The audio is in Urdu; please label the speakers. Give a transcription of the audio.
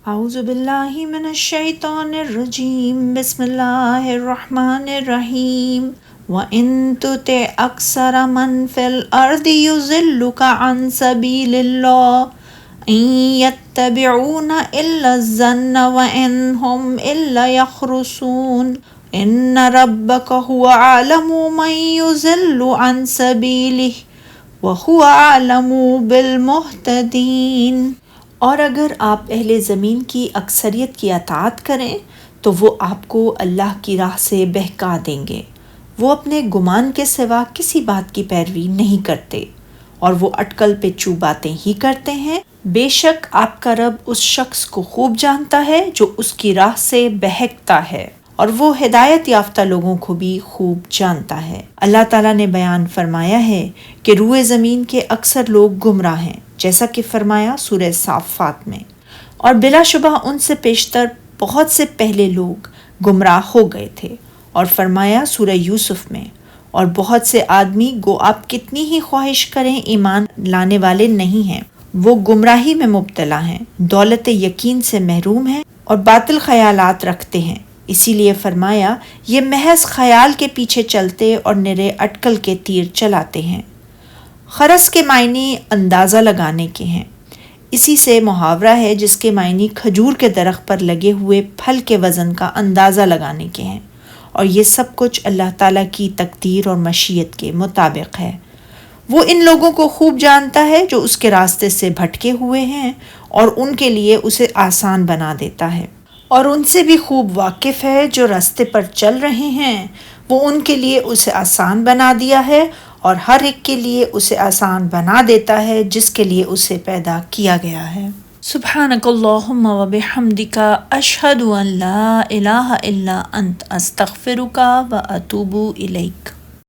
Speaker 1: اعوذ باللہ من الشیطان الرجیم بسم اللہ الرحمن الرحیم وَإِن تُطِعْ أَكْثَرَ مَن فِي الْأَرْضِ يُضِلُّكَ عَن سَبِيلِ اللَّهِ إِن يَتَّبِعُونَ إِلَّا الظَّنَّ وَإِنْ هُمْ إِلَّا يَخْرُصُونَ إِنَّ رَبَّكَ هُوَ أَعْلَمُ مَن يُضِلُّ عَن سَبِيلِهِ وَهُوَ أَعْلَمُ بِالْمُهْتَدِينَ۔ اور اگر آپ اہل زمین کی اکثریت کی اطاعت کریں تو وہ آپ کو اللہ کی راہ سے بہکا دیں گے۔ وہ اپنے گمان کے سوا کسی بات کی پیروی نہیں کرتے اور وہ اٹکل پہ چو باتیں ہی کرتے ہیں۔ بے شک آپ کا رب اس شخص کو خوب جانتا ہے جو اس کی راہ سے بہکتا ہے، اور وہ ہدایت یافتہ لوگوں کو بھی خوب جانتا ہے۔ اللہ تعالیٰ نے بیان فرمایا ہے کہ روئے زمین کے اکثر لوگ گمراہ ہیں، جیسا کہ فرمایا سورہ صافات میں، اور بلا شبہ ان سے پیشتر بہت سے پہلے لوگ گمراہ ہو گئے تھے، اور فرمایا سورہ یوسف میں، اور بہت سے آدمی گو آپ کتنی ہی خواہش کریں ایمان لانے والے نہیں ہیں، وہ گمراہی میں مبتلا ہیں، دولت یقین سے محروم ہیں اور باطل خیالات رکھتے ہیں۔ اسی لیے فرمایا یہ محض خیال کے پیچھے چلتے اور نرے اٹکل کے تیر چلاتے ہیں۔ خرس کے معنی اندازہ لگانے کے ہیں۔ اسی سے محاورہ ہے جس کے معنی کھجور کے درخت پر لگے ہوئے پھل کے وزن کا اندازہ لگانے کے ہیں، اور یہ سب کچھ اللہ تعالیٰ کی تقدیر اور مشیت کے مطابق ہے۔ وہ ان لوگوں کو خوب جانتا ہے جو اس کے راستے سے بھٹکے ہوئے ہیں، اور ان کے لیے اسے آسان بنا دیتا ہے، اور ان سے بھی خوب واقف ہے جو راستے پر چل رہے ہیں، وہ ان کے لیے اسے آسان بنا دیا ہے، اور ہر ایک کے لیے اسے آسان بنا دیتا ہے جس کے لیے اسے پیدا کیا گیا ہے۔ سبحانک اللہم و بحمدک اشہد ان لا الہ الا انت استغفرک و اتوب الیک۔